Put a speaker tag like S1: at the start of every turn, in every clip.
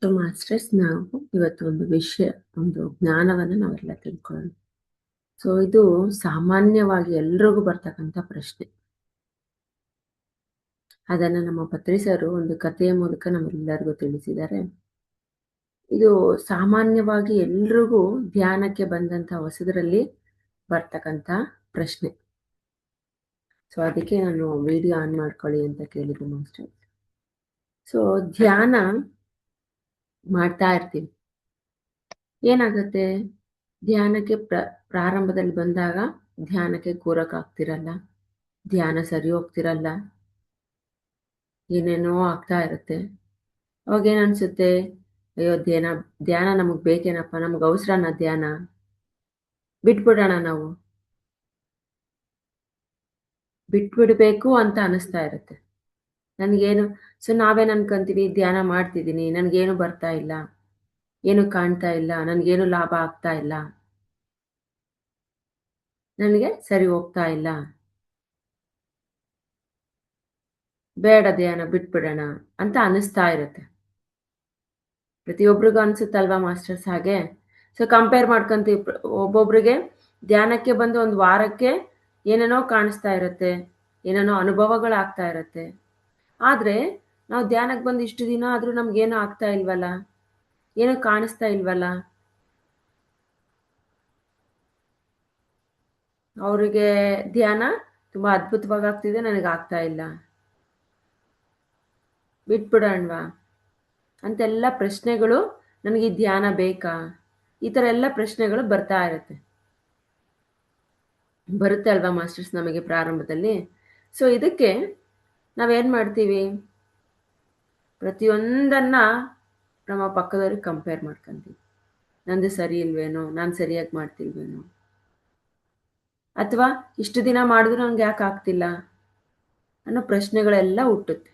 S1: Masters, ನಾವು ಇವತ್ತು ಒಂದು ವಿಷಯ, ಒಂದು ಜ್ಞಾನವನ್ನು ನಾವೆಲ್ಲ ತಿಳ್ಕೊಳ್ಳೋಣ. ಸೊ ಇದು ಸಾಮಾನ್ಯವಾಗಿ ಎಲ್ರಿಗೂ ಬರ್ತಕ್ಕಂಥ ಪ್ರಶ್ನೆ. ಅದನ್ನ ನಮ್ಮ ಪತ್ರಿಸರು ಒಂದು ಕಥೆಯ ಮೂಲಕ ನಮ್ಮೆಲ್ಲರಿಗೂ ತಿಳಿಸಿದ್ದಾರೆ. ಇದು ಸಾಮಾನ್ಯವಾಗಿ ಎಲ್ರಿಗೂ ಧ್ಯಾನಕ್ಕೆ ಬಂದಂತ ಹೊಸದರಲ್ಲಿ ಬರ್ತಕ್ಕಂಥ ಪ್ರಶ್ನೆ. ಸೊ ಅದಕ್ಕೆ ನಾನು ವಿಡಿಯೋ ಆನ್ ಮಾಡ್ಕೊಳ್ಳಿ ಅಂತ ಕೇಳಿದೆ ಮಾಸ್ಟರ್. ಸೊ ಧ್ಯಾನ ಮಾಡ್ತಾ ಇರ್ತೀವಿ, ಏನಾಗುತ್ತೆ, ಧ್ಯಾನಕ್ಕೆ ಪ್ರಾರಂಭದಲ್ಲಿ ಬಂದಾಗ ಧ್ಯಾನಕ್ಕೆ ಕೂರಕ್ಕಾಗ್ತಿರಲ್ಲ, ಧ್ಯಾನ ಸರಿ ಹೋಗ್ತಿರಲ್ಲ, ಏನೇನೋ ಆಗ್ತಾ ಇರುತ್ತೆ. ಅವಾಗೇನು ಅನ್ಸುತ್ತೆ, ಅಯ್ಯೋ ಧ್ಯಾನ ನಮಗೆ ಬೇಕೇನಪ್ಪ, ನಮ್ಗೆ ಅವಸರನ ಧ್ಯಾನ, ಬಿಟ್ಬಿಡೋಣ, ನಾವು ಬಿಟ್ಬಿಡ್ಬೇಕು ಅಂತ ಅನಿಸ್ತಾ ಇರುತ್ತೆ ನನಗೇನು. ಸೊ ನಾವೇನು ಅನ್ಕೊಂತೀವಿ, ಧ್ಯಾನ ಮಾಡ್ತಿದ್ದೀನಿ, ನನಗೇನು ಬರ್ತಾ ಇಲ್ಲ, ಏನು ಕಾಣ್ತಾ ಇಲ್ಲ, ನನಗೇನು ಲಾಭ ಆಗ್ತಾ ಇಲ್ಲ, ನನಗೆ ಸರಿ ಹೋಗ್ತಾ ಇಲ್ಲ, ಬೇಡ ಧ್ಯಾನ ಬಿಟ್ಬಿಡೋಣ ಅಂತ ಅನಿಸ್ತಾ ಇರುತ್ತೆ. ಪ್ರತಿಯೊಬ್ಬರಿಗೂ ಅನ್ಸುತ್ತಲ್ವಾ ಮಾಸ್ಟರ್ಸ್ ಹಾಗೆ? ಸೊ ಕಂಪೇರ್ ಮಾಡ್ಕೊಂತೀವಿ. ಒಬ್ಬೊಬ್ರಿಗೆ ಧ್ಯಾನಕ್ಕೆ ಬಂದು ಒಂದು ವಾರಕ್ಕೆ ಏನೇನೋ ಕಾಣಿಸ್ತಾ ಇರುತ್ತೆ, ಏನೇನೋ ಅನುಭವಗಳಾಗ್ತಾ ಇರುತ್ತೆ. ಆದರೆ ನಾವು ಧ್ಯಾನಕ್ಕೆ ಬಂದು ಇಷ್ಟು ದಿನ ಆದರೂ ನಮ್ಗೇನೋ ಆಗ್ತಾ ಇಲ್ವಲ್ಲ, ಏನೋ ಕಾಣಿಸ್ತಾ ಇಲ್ವಲ್ಲ. ಅವರಿಗೆ ಧ್ಯಾನ ತುಂಬ ಅದ್ಭುತವಾಗಿ ಆಗ್ತಿದೆ, ನನಗೆ ಆಗ್ತಾ ಇಲ್ಲ, ಬಿಟ್ಬಿಡೋಣವಾ ಅಂತೆಲ್ಲ ಪ್ರಶ್ನೆಗಳು, ನನಗೆ ಈ ಧ್ಯಾನ ಬೇಕಾ, ಈ ಥರ ಎಲ್ಲ ಪ್ರಶ್ನೆಗಳು ಬರ್ತಾ ಬರುತ್ತೆ ಅಲ್ವಾ ಮಾಸ್ಟರ್ಸ್ ನಮಗೆ ಪ್ರಾರಂಭದಲ್ಲಿ. ಸೊ ಇದಕ್ಕೆ ನಾವೇನು ಮಾಡ್ತೀವಿ, ಪ್ರತಿಯೊಂದನ್ನ ನಮ್ಮ ಪಕ್ಕದವ್ರಿಗೆ ಕಂಪೇರ್ ಮಾಡ್ಕೊಂತೀವಿ. ನಂದು ಸರಿ ಇಲ್ವೇನೋ, ನಾನು ಸರಿಯಾಗಿ ಮಾಡ್ತಿಲ್ವೇನೋ, ಅಥವಾ ಇಷ್ಟು ದಿನ ಮಾಡಿದ್ರು ನಂಗೆ ಯಾಕೆ ಆಗ್ತಿಲ್ಲ ಅನ್ನೋ ಪ್ರಶ್ನೆಗಳೆಲ್ಲ ಹುಟ್ಟುತ್ತೆ.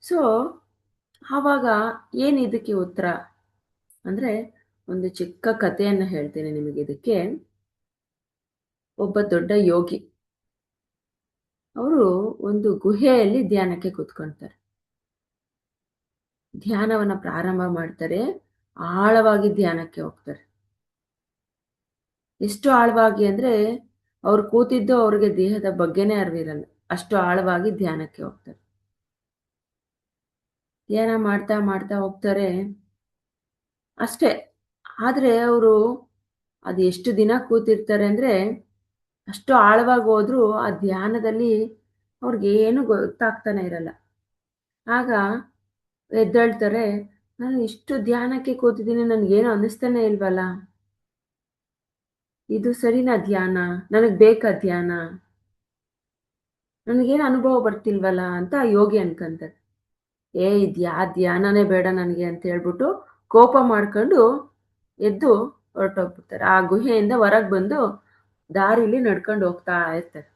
S1: ಸೊ ಆವಾಗ ಏನು ಇದಕ್ಕೆ ಉತ್ತರ ಅಂದರೆ, ಒಂದು ಚಿಕ್ಕ ಕಥೆಯನ್ನು ಹೇಳ್ತೇನೆ ನಿಮಗೆ. ಇದಕ್ಕೆ ಒಬ್ಬ ದೊಡ್ಡ ಯೋಗಿ, ಅವರು ಒಂದು ಗುಹೆಯಲ್ಲಿ ಧ್ಯಾನಕ್ಕೆ ಕೂತ್ಕೊಳ್ತಾರೆ. ಧ್ಯಾನವನ್ನ ಪ್ರಾರಂಭ ಮಾಡ್ತಾರೆ, ಆಳವಾಗಿ ಧ್ಯಾನಕ್ಕೆ ಹೋಗ್ತಾರೆ. ಎಷ್ಟು ಆಳವಾಗಿ ಅಂದರೆ, ಅವ್ರು ಕೂತಿದ್ದು ಅವ್ರಿಗೆ ದೇಹದ ಬಗ್ಗೆನೇ ಅರಿವಿರಲ್ಲ, ಅಷ್ಟು ಆಳವಾಗಿ ಧ್ಯಾನಕ್ಕೆ ಹೋಗ್ತಾರೆ. ಧ್ಯಾನ ಮಾಡ್ತಾ ಮಾಡ್ತಾ ಹೋಗ್ತಾರೆ ಅಷ್ಟೇ. ಆದರೆ ಅವರು ಅದು ಎಷ್ಟು ದಿನ ಕೂತಿರ್ತಾರೆ ಅಂದರೆ, ಅಷ್ಟು ಆಳವಾಗಿ ಹೋದ್ರೂ ಆ ಧ್ಯಾನದಲ್ಲಿ ಅವ್ರಿಗೇನು ಗೊತ್ತಾಗ್ತಾನೆ ಇರಲ್ಲ. ಆಗ ಎದ್ದೇಳ್ತಾರೆ, ನಾನು ಇಷ್ಟು ಧ್ಯಾನಕ್ಕೆ ಕೂತಿದ್ದೀನಿ, ನನಗೇನು ಅನ್ನಿಸ್ತಾನೆ ಇಲ್ವಲ್ಲ, ಇದು ಸರಿನಾ ಧ್ಯಾನ, ನನಗೆ ಬೇಕಾ ಧ್ಯಾನ, ನನಗೇನು ಅನುಭವ ಬರ್ತಿಲ್ವಲ್ಲ ಅಂತ ಯೋಗಿ ಅನ್ಕೊಂತಾರೆ. ಇದ್ಯಾ ಧ್ಯಾನನೇ ಬೇಡ ನನಗೆ ಅಂತ ಹೇಳ್ಬಿಟ್ಟು ಕೋಪ ಮಾಡ್ಕೊಂಡು ಎದ್ದು ಹೊರಟೋಗ್ಬಿಡ್ತಾರೆ. ಆ ಗುಹೆಯಿಂದ ಹೊರಗೆ ಬಂದು ದಾರಿಲಿ ನಡ್ಕೊಂಡು ಹೋಗ್ತಾ ಇರ್ತಾರೆ.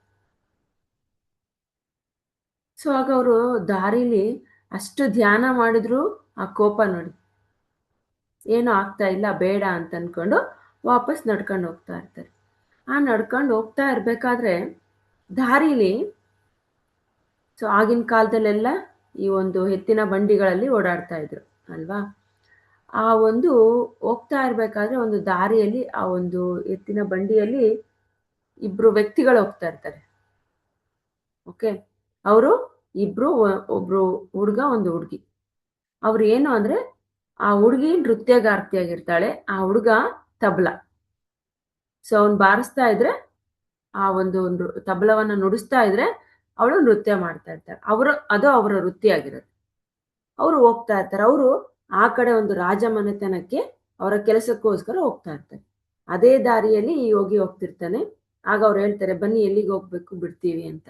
S1: ಸೊ ಆಗ ಅವರು ದಾರಿಲಿ ಅಷ್ಟು ಧ್ಯಾನ ಮಾಡಿದ್ರು ಆ ಕೋಪ ನೋಡಿ, ಏನೂ ಆಗ್ತಾ ಇಲ್ಲ, ಬೇಡ ಅಂತ ಅಂದ್ಕೊಂಡು ವಾಪಸ್ ನಡ್ಕೊಂಡು ಹೋಗ್ತಾ ಇರ್ತಾರೆ. ಆ ನಡ್ಕೊಂಡು ಹೋಗ್ತಾ ಇರಬೇಕಾದ್ರೆ ದಾರಿಲಿ, ಸೊ ಆಗಿನ ಕಾಲದಲ್ಲೆಲ್ಲ ಈ ಒಂದು ಎತ್ತಿನ ಬಂಡಿಗಳಲ್ಲಿ ಓಡಾಡ್ತಾ ಇದ್ರು ಅಲ್ವಾ. ಆ ಒಂದು ಹೋಗ್ತಾ ಇರಬೇಕಾದ್ರೆ ಒಂದು ದಾರಿಯಲ್ಲಿ ಆ ಒಂದು ಎತ್ತಿನ ಬಂಡಿಯಲ್ಲಿ ಇಬ್ರು ವ್ಯಕ್ತಿಗಳು ಹೋಗ್ತಾ ಇರ್ತಾರೆ. ಓಕೆ, ಅವರು ಇಬ್ರು, ಒಬ್ರು ಹುಡುಗ, ಒಂದು ಹುಡುಗಿ. ಅವ್ರು ಏನು ಅಂದ್ರೆ, ಆ ಹುಡುಗಿ ನೃತ್ಯಗಾರ್ತಿಯಾಗಿರ್ತಾಳೆ, ಆ ಹುಡುಗ ತಬಲ. ಸೊ ಅವ್ನು ಬಾರಿಸ್ತಾ ಇದ್ರೆ, ಆ ಒಂದು ತಬಲವನ್ನ ನುಡಿಸ್ತಾ ಇದ್ರೆ ಅವಳು ನೃತ್ಯ ಮಾಡ್ತಾ ಇರ್ತಾಳೆ. ಅದು ಅವರ ವೃತ್ತಿ ಆಗಿರುತ್ತೆ. ಅವರು ಹೋಗ್ತಾ ಇರ್ತಾರೆ. ಅವರು ಆ ಕಡೆ ಒಂದು ರಾಜಮನೆತನಕ್ಕೆ ಅವರ ಕೆಲಸಕ್ಕೋಸ್ಕರ ಹೋಗ್ತಾ ಇರ್ತಾರೆ. ಅದೇ ದಾರಿಯಲ್ಲಿ ಈ ಯೋಗಿ ಹೋಗ್ತಿರ್ತಾನೆ. ಆಗ ಅವ್ರು ಹೇಳ್ತಾರೆ, ಬನ್ನಿ ಎಲ್ಲಿಗೆ ಹೋಗ್ಬೇಕು, ಬಿಡ್ತೀವಿ ಅಂತ.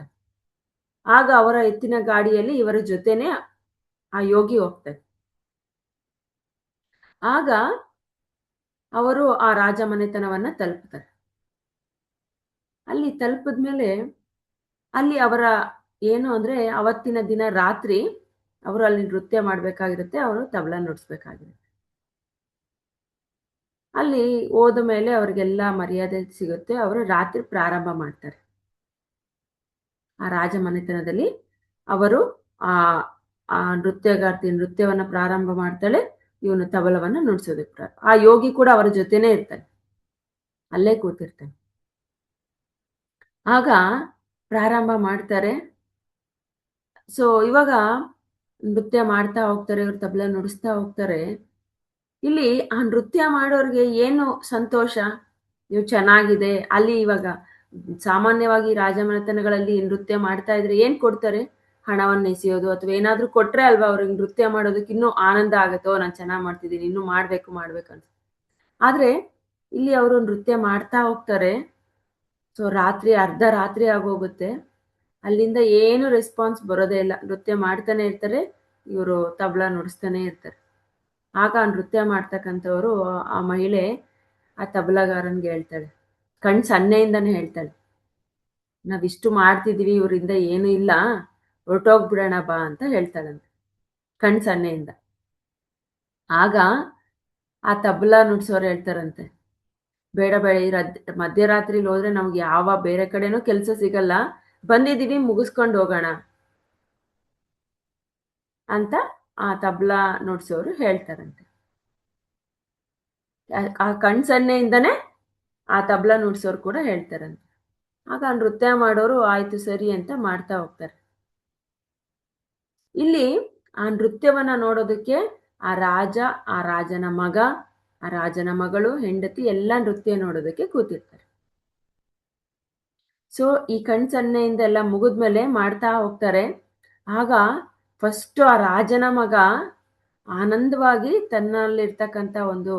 S1: ಆಗ ಅವರ ಎತ್ತಿನ ಗಾಡಿಯಲ್ಲಿ ಇವರ ಜೊತೆನೆ ಆ ಯೋಗಿ ಹೋಗ್ತಾರೆ. ಆಗ ಅವರು ಆ ರಾಜಮನೆತನವನ್ನ ತಲುಪ್ತಾರೆ. ಅಲ್ಲಿ ತಲುಪಿದ್ಮೇಲೆ ಅಲ್ಲಿ ಅವರ ಏನು ಅಂದ್ರೆ, ಅವತ್ತಿನ ದಿನ ರಾತ್ರಿ ಅವರು ಅಲ್ಲಿ ನೃತ್ಯ ಮಾಡ್ಬೇಕಾಗಿರುತ್ತೆ, ಅವರು ತಬಲ ನುಡಿಸ್ಬೇಕಾಗಿರುತ್ತೆ. ಅಲ್ಲಿ ಹೋದ ಮೇಲೆ ಅವ್ರಿಗೆಲ್ಲ ಮರ್ಯಾದೆ ಸಿಗುತ್ತೆ. ಅವರು ರಾತ್ರಿ ಪ್ರಾರಂಭ ಮಾಡ್ತಾರೆ. ಆ ರಾಜಮನೆತನದಲ್ಲಿ ಅವರು ಆ ಆ ನೃತ್ಯಗಾರ್ತಿ ನೃತ್ಯವನ್ನ ಪ್ರಾರಂಭ ಮಾಡ್ತಾಳೆ. ಇವನು ತಬಲವನ್ನ ನುಡ್ಸೋದಕ್ಕೆ ಆ ಯೋಗಿ ಕೂಡ ಅವರ ಜೊತೆನೇ ಇರ್ತಾನೆ, ಅಲ್ಲೇ ಕೂತಿರ್ತಾನೆ. ಆಗ ಪ್ರಾರಂಭ ಮಾಡ್ತಾರೆ. ಸೊ ಇವಾಗ ನೃತ್ಯ ಮಾಡ್ತಾ ಹೋಗ್ತಾರೆ, ಇವ್ರು ತಬಲ ನುಡಿಸ್ತಾ ಹೋಗ್ತಾರೆ. ಇಲ್ಲಿ ಆ ನೃತ್ಯ ಮಾಡೋರ್ಗೆ ಏನು ಸಂತೋಷ, ಇವು ಚೆನ್ನಾಗಿದೆ. ಅಲ್ಲಿ ಇವಾಗ ಸಾಮಾನ್ಯವಾಗಿ ರಾಜಮನೆತನಗಳಲ್ಲಿ ನೃತ್ಯ ಮಾಡ್ತಾ ಇದ್ರೆ ಏನ್ ಕೊಡ್ತಾರೆ? ಹಣವನ್ನ ಎಸೆಯೋದು ಅಥವಾ ಏನಾದ್ರೂ ಕೊಟ್ರೆ ಅಲ್ವಾ ಅವ್ರಿಗೆ ನೃತ್ಯ ಮಾಡೋದಕ್ಕೆ ಇನ್ನೂ ಆನಂದ ಆಗುತ್ತೋ, ನಾನು ಚೆನ್ನಾಗಿ ಮಾಡ್ತಿದ್ದೀನಿ, ಇನ್ನೂ ಮಾಡ್ಬೇಕಂತ. ಆದ್ರೆ ಇಲ್ಲಿ ಅವರು ನೃತ್ಯ ಮಾಡ್ತಾ ಹೋಗ್ತಾರೆ. ಸೊ ರಾತ್ರಿ ಅರ್ಧ ರಾತ್ರಿ ಆಗೋಗುತ್ತೆ. ಅಲ್ಲಿಂದ ಏನು ರೆಸ್ಪಾನ್ಸ್ ಬರೋದೇ ಇಲ್ಲ. ನೃತ್ಯ ಮಾಡ್ತಾನೆ ಇರ್ತಾರೆ, ಇವರು ತಬಲ ನುಡಿಸ್ತಾನೆ ಇರ್ತಾರೆ. ಆಗ ನೃತ್ಯ ಮಾಡ್ತಕ್ಕಂಥವ್ರು ಆ ಮಹಿಳೆ ಆ ತಬಲಗಾರನ್ಗೆ ಹೇಳ್ತಾಳೆ, ಸನ್ನೆಯಿಂದಾನೆ ಹೇಳ್ತಾಳೆ, ನಾವಿಷ್ಟು ಮಾಡ್ತಿದೀವಿ, ಇವರಿಂದ ಏನು ಇಲ್ಲ, ಹೊರಟೋಗ್ಬಿಡೋಣ ಬಾ ಅಂತ ಹೇಳ್ತಾಳಂತೆ ಸನ್ನೆಯಿಂದ. ಆಗ ಆ ತಬಲ ನುಡ್ಸೋರು ಹೇಳ್ತಾರಂತೆ, ಬೇಡ ಬೇಡ, ಈ ಮಧ್ಯರಾತ್ರಿಲಿ ಹೋದ್ರೆ ನಮ್ಗೆ ಯಾವ ಬೇರೆ ಕಡೆನೂ ಕೆಲಸ ಸಿಗಲ್ಲ, ಬಂದಿದೀವಿ ಮುಗಿಸ್ಕೊಂಡು ಹೋಗೋಣ ಅಂತ ಆ ತಬಲಾ ನುಡ್ಸೋರು ಹೇಳ್ತಾರಂತೆ. ಆ ಸನ್ನೆಯಿಂದನೇ ಆ ತಬಲಾ ನುಡ್ಸೋರು ಕೂಡ ಹೇಳ್ತಾರಂತೆ. ಆಗ ನೃತ್ಯ ಮಾಡೋರು ಆಯ್ತು ಸರಿ ಅಂತ ಮಾಡ್ತಾ ಹೋಗ್ತಾರೆ. ಇಲ್ಲಿ ಆ ನೃತ್ಯವನ್ನ ನೋಡೋದಕ್ಕೆ ಆ ರಾಜ, ಆ ರಾಜನ ಮಗ, ಆ ರಾಜನ ಮಗಳು, ಹೆಂಡತಿ ಎಲ್ಲ ನೃತ್ಯ ನೋಡೋದಕ್ಕೆ ಕೂತಿರ್ತಾರೆ. ಸೊ ಈ ಸನ್ನೆಯಿಂದ ಎಲ್ಲ ಮುಗಿದ್ಮೇಲೆ ಮಾಡ್ತಾ ಹೋಗ್ತಾರೆ. ಆಗ ಫಸ್ಟ್ ಆ ರಾಜನ ಮಗ ಆನಂದವಾಗಿ ತನ್ನಲ್ಲಿರ್ತಕ್ಕಂಥ ಒಂದು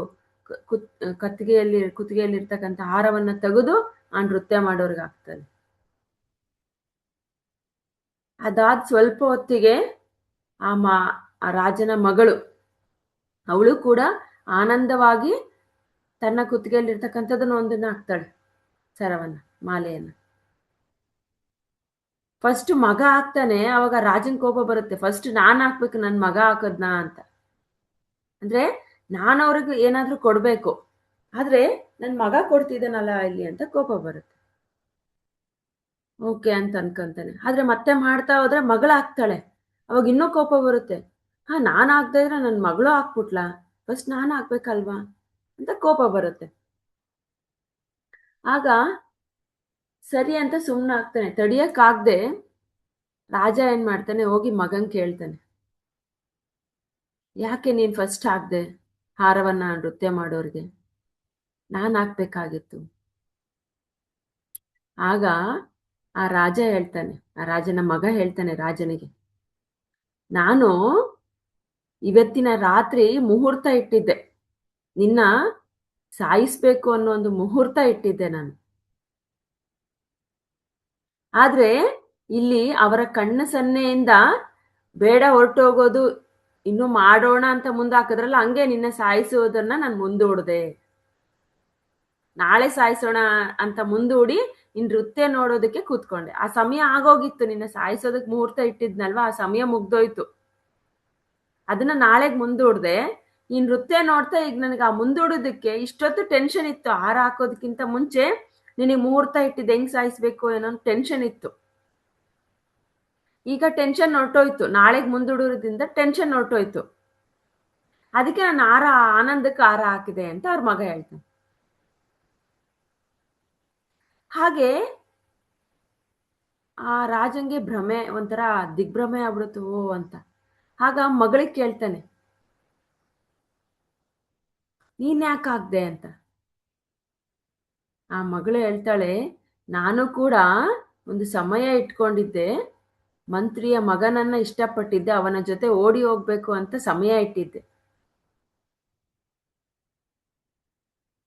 S1: ಕುತ್ತಿಗೆಯಲ್ಲಿರ್ತಕ್ಕಂಥ ಹಾರವನ್ನ ತೆಗೆದು ಆ ನೃತ್ಯ ಮಾಡೋರ್ಗೆ ಹಾಕ್ತಾನೆ. ಅದಾದ ಸ್ವಲ್ಪ ಹೊತ್ತಿಗೆ ಆ ರಾಜನ ಮಗಳು, ಅವಳು ಕೂಡ ಆನಂದವಾಗಿ ತನ್ನ ಕುತ್ತಿಗೆಯಲ್ಲಿರ್ತಕ್ಕಂಥದನ್ನ ಒಂದನ್ನ ಹಾಕ್ತಾಳೆ, ಸರವನ್ನ, ಮಾಲೆಯನ್ನ. ಫಸ್ಟ್ ಮಗ ಹಾಕ್ತಾನೆ. ಅವಾಗ ರಾಜನ್ ಕೋಪ ಬರುತ್ತೆ, ಫಸ್ಟ್ ನಾನ್ ಹಾಕ್ಬೇಕು, ನನ್ ಮಗ ಹಾಕದ್ನಾ ಅಂತ. ಅಂದ್ರೆ ನಾನು ಅವ್ರಿಗೆ ಏನಾದ್ರೂ ಕೊಡ್ಬೇಕು, ಆದ್ರೆ ನನ್ ಮಗ ಕೊಡ್ತಿದ್ದಾನಲ್ಲ ಇಲ್ಲಿ ಅಂತ ಕೋಪ ಬರುತ್ತೆ. ಓಕೆ ಅಂತ ಅನ್ಕೊಂತಾನೆ. ಆದ್ರೆ ಮತ್ತೆ ಮಾಡ್ತಾ ಹೋದ್ರೆ ಮಗಳು ಹಾಕ್ತಾಳೆ, ಅವಾಗ ಇನ್ನೂ ಕೋಪ ಬರುತ್ತೆ. ನಾನ್ ಹಾಕ್ತಾ ಇದ್ರೆ ನನ್ ಮಗಳು ಹಾಕ್ಬಿಟ್ಲಾ, ಫಸ್ಟ್ ನಾನು ಹಾಕ್ಬೇಕಲ್ವಾ ಅಂತ ಕೋಪ ಬರುತ್ತೆ. ಆಗ ಸರಿ ಅಂತ ಸುಮ್ನೆ ಆಗ್ತಾನೆ. ತಡಿಯಕ್ಕಾಗ್ದೆ ರಾಜ ಏನ್ ಮಾಡ್ತಾನೆ, ಹೋಗಿ ಮಗನ್ ಕೇಳ್ತಾನೆ, ಯಾಕೆ ನೀನ್ ಫಸ್ಟ್ ಹಾಕ್ದೆ ಹಾರವನ್ನ ನೃತ್ಯ ಮಾಡೋರ್ಗೆ, ನಾನ್ ಹಾಕ್ಬೇಕಾಗಿತ್ತು. ಆಗ ಆ ರಾಜ ಹೇಳ್ತಾನೆ, ಆ ರಾಜನ ಮಗ ಹೇಳ್ತಾನೆ ರಾಜನಿಗೆ, ನಾನು ಇವತ್ತಿನ ರಾತ್ರಿ ಮುಹೂರ್ತ ಇಟ್ಟಿದ್ದೆ, ನಿನ್ನ ಸಾಯಿಸ್ಬೇಕು ಅನ್ನೋ ಒಂದು ಮುಹೂರ್ತ ಇಟ್ಟಿದ್ದೆ ನಾನು. ಆದ್ರೆ ಇಲ್ಲಿ ಅವರ ಸನ್ನೆಯಿಂದ ಬೇಡ ಹೊರಟೋಗೋದು, ಇನ್ನು ಮಾಡೋಣ ಅಂತ ಮುಂದಾಕಿದ್ರಲ್ಲ, ಹಂಗೆ ನಿನ್ನ ಸಾಯಿಸೋದನ್ನ ನಾನು ಮುಂದೂಡ್ದೆ. ನಾಳೆ ಸಾಯಿಸೋಣ ಅಂತ ಮುಂದೂಡಿ ನಿನ್ ನೃತ್ಯ ನೋಡೋದಕ್ಕೆ ಕೂತ್ಕೊಂಡೆ. ಆ ಸಮಯ ಆಗೋಗಿತ್ತು, ನಿನ್ನ ಸಾಯಿಸೋದಕ್ಕೆ ಮುಹೂರ್ತ ಇಟ್ಟಿದ್ನಲ್ವಾ, ಆ ಸಮಯ ಮುಗ್ದೋಯ್ತು. ಅದನ್ನ ನಾಳೆಗ್ ಮುಂದೂಡ್ದೆ. ಈ ನೃತ್ಯ ನೋಡ್ತಾ ಈಗ ನನಗೆ ಆ ಮುಂದೂಡೋದಕ್ಕೆ ಇಷ್ಟೊತ್ತು ಟೆನ್ಷನ್ ಇತ್ತು. ಹಾರ ಹಾಕೋದಕ್ಕಿಂತ ಮುಂಚೆ ನಿನಗೆ ಮುಹೂರ್ತ ಇಟ್ಟಿದ್ದು ಹೆಂಗ್ ಸಾಯಿಸ್ಬೇಕು ಏನೋ ಟೆನ್ಷನ್ ಇತ್ತು. ಈಗ ಟೆನ್ಷನ್ ಹೊರಟೋಯ್ತು, ನಾಳೆಗ್ ಮುಂದೂಡೋದ್ರಿಂದ ಟೆನ್ಷನ್ ಹೊರಟೋಯ್ತು. ಅದಕ್ಕೆ ನಾನು ಆನಂದಕ್ಕೆ ಹಾರ ಹಾಕಿದೆ ಅಂತ ಅವ್ರ ಮಗ ಹೇಳ್ತಾನೆ. ಹಾಗೆ ಆ ರಾಜಂಗೆ ಭ್ರಮೆ, ಒಂಥರ ದಿಗ್ಭ್ರಮೆ ಆಗ್ಬಿಡುತ್ತು ಓ ಅಂತ. ಆಗ ಮಗಳಿಗೆ ಕೇಳ್ತಾನೆ, ನೀನ್ ಯಾಕೆ ಹಾಕ್ದೆ ಅಂತ. ಆ ಮಗಳು ಹೇಳ್ತಾಳೆ, ನಾನು ಕೂಡ ಒಂದು ಸಮಯ ಇಟ್ಕೊಂಡಿದ್ದೆ, ಮಂತ್ರಿಯ ಮಗನನ್ನ ಇಷ್ಟಪಟ್ಟಿದ್ದೆ, ಅವನ ಜೊತೆ ಓಡಿ ಹೋಗ್ಬೇಕು ಅಂತ ಸಮಯ ಇಟ್ಟಿದ್ದೆ.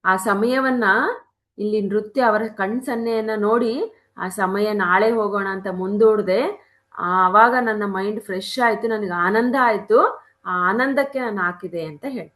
S1: ಆ ಸಮಯವನ್ನ ಇಲ್ಲಿ ನೃತ್ಯ ಅವರ ಸನ್ನೆಯನ್ನ ನೋಡಿ ಆ ಸಮಯ ನಾಳೆ ಹೋಗೋಣ ಅಂತ ಮುಂದೂಡ್ದೆ. ಆವಾಗ ನನ್ನ ಮೈಂಡ್ ಫ್ರೆಶ್ ಆಯ್ತು, ನನಗೆ ಆನಂದ ಆಯ್ತು, ಆ ಆನಂದಕ್ಕೆ ನಾನು ಹಾಕಿದೆ ಅಂತ ಹೇಳ್ತಾರೆ.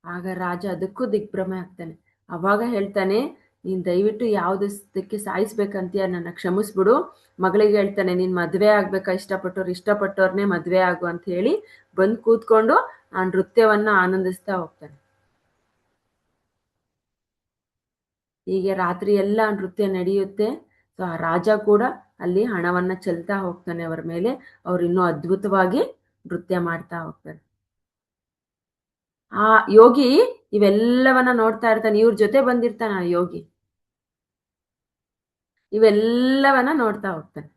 S1: ಆಗ ರಾಜ ಅದಕ್ಕೂ ದಿಗ್ಭ್ರಮೆ ಆಗ್ತಾನೆ. ಅವಾಗ ಹೇಳ್ತಾನೆ, ನೀನ್ ದಯವಿಟ್ಟು ಯಾವುದಕ್ಕೆ ಸಾಯಿಸ್ಬೇಕಂತೀಯ, ನನ್ನ ಕ್ಷಮಿಸ್ಬಿಡು. ಮಗಳಿಗೆ ಹೇಳ್ತಾನೆ, ನೀನ್ ಮದ್ವೆ ಆಗ್ಬೇಕಾ, ಇಷ್ಟಪಟ್ಟವ್ರನ್ನೇ ಮದ್ವೆ ಆಗು ಅಂತ ಹೇಳಿ ಬಂದು ಕೂತ್ಕೊಂಡು ಆ ನೃತ್ಯವನ್ನ ಆನಂದಿಸ್ತಾ ಹೋಗ್ತಾನೆ. ಹೀಗೆ ರಾತ್ರಿ ಎಲ್ಲ ನೃತ್ಯ ನಡೆಯುತ್ತೆ. ಸೊ ಆ ರಾಜ ಕೂಡ ಅಲ್ಲಿ ಹಣವನ್ನ ಚೆಲ್ತಾ ಹೋಗ್ತಾನೆ ಅವರ ಮೇಲೆ. ಅವ್ರು ಇನ್ನೂ ಅದ್ಭುತವಾಗಿ ನೃತ್ಯ ಮಾಡ್ತಾ ಹೋಗ್ತಾರೆ. ಆ ಯೋಗಿ ಇವೆಲ್ಲವನ್ನ ನೋಡ್ತಾ ಇರ್ತಾನೆ. ಇವ್ರ ಜೊತೆ ಬಂದಿರ್ತಾನೆ ಆ ಯೋಗಿ. ಇವೆಲ್ಲವನ್ನ ನೋಡ್ತಾ ಹೋಗ್ತಾನೆ.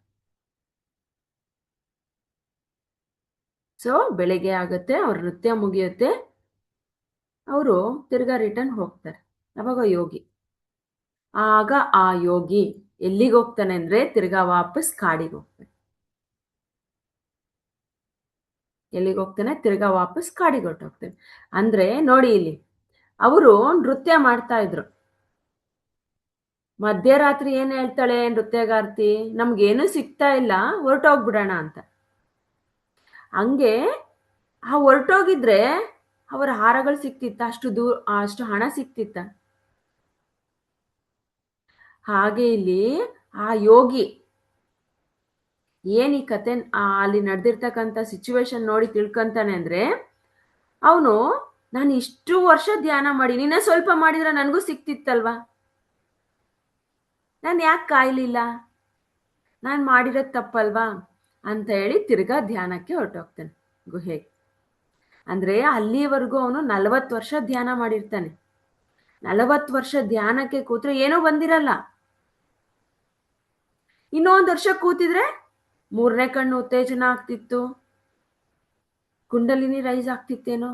S1: ಸೊ ಬೆಳಿಗ್ಗೆ ಆಗುತ್ತೆ, ಅವ್ರ ನೃತ್ಯ ಮುಗಿಯುತ್ತೆ, ಅವರು ತಿರ್ಗಾ ರಿಟರ್ನ್ ಹೋಗ್ತಾರೆ. ಅವಾಗ ಯೋಗಿ, ಆಗ ಆ ಯೋಗಿ ಎಲ್ಲಿಗೆ ಹೋಗ್ತಾನೆ ಅಂದ್ರೆ ತಿರ್ಗಾ ವಾಪಸ್ ಕಾಡಿಗೆ ಹೋಗ್ತಾನೆ. ಎಲ್ಲಿಗೆ ಹೋಗ್ತಾನೆ? ತಿರ್ಗಾ ವಾಪಸ್ ಕಾಡಿಗೆ ಹೊರಟೋಗ್ತಾನೆ. ಅಂದ್ರೆ ನೋಡಿ ಇಲ್ಲಿ, ಅವರು ನೃತ್ಯ ಮಾಡ್ತಾ ಇದ್ರು. ಮಧ್ಯರಾತ್ರಿ ಏನ್ ಹೇಳ್ತಾಳೆ ನೃತ್ಯಗಾರ್ತಿ? ನಮ್ಗೇನು ಸಿಗ್ತಾ ಇಲ್ಲ, ಹೊರಟೋಗ್ಬಿಡೋಣ ಅಂತ. ಹಂಗೆ ಆ ಹೊರಟೋಗಿದ್ರೆ ಅವರ ಹಾರಗಳು ಸಿಕ್ತಿತ್ತ? ಅಷ್ಟು ಹಣ ಸಿಕ್ತಿತ್ತ? ಹಾಗೆ ಇಲ್ಲಿ ಆ ಯೋಗಿ ಏನ್ ಈ ಕತೆ ಅಲ್ಲಿ ನಡೆದಿರ್ತಕ್ಕಂಥ ಸಿಚುವೇಶನ್ ನೋಡಿ ತಿಳ್ಕೊಂತಾನೆ ಅಂದ್ರೆ, ಅವನು ನಾನು ಇಷ್ಟು ವರ್ಷ ಧ್ಯಾನ ಮಾಡಿ ನಿನ್ನ ಸ್ವಲ್ಪ ಮಾಡಿದ್ರೆ ನನಗೂ ಸಿಕ್ತಿತ್ತಲ್ವಾ, ನಾನು ಯಾಕೆ ಕಾಯ್ಲಿಲ್ಲ, ನಾನು ಮಾಡಿರೋದು ತಪ್ಪಲ್ವಾ ಅಂತ ಹೇಳಿ ತಿರ್ಗಾ ಧ್ಯಾನಕ್ಕೆ ಹೊರಟೋಗ್ತಾನೆ ಗುಹೆಗೆ. ಅಂದ್ರೆ ಅಲ್ಲಿವರೆಗೂ ಅವನು 40 ವರ್ಷ ಧ್ಯಾನ ಮಾಡಿರ್ತಾನೆ. 40 ವರ್ಷ ಧ್ಯಾನಕ್ಕೆ ಕೂತ್ರೆ ಏನೂ ಬಂದಿರಲ್ಲ. ಇನ್ನೊಂದು ವರ್ಷ ಕೂತಿದ್ರೆ 3ನೇ ಕಣ್ಣು ಉತ್ತೇಜನ ಆಗ್ತಿತ್ತು, ಕುಂಡಲಿನಿ ರೈಸ್ ಆಗ್ತಿತ್ತೇನೋ,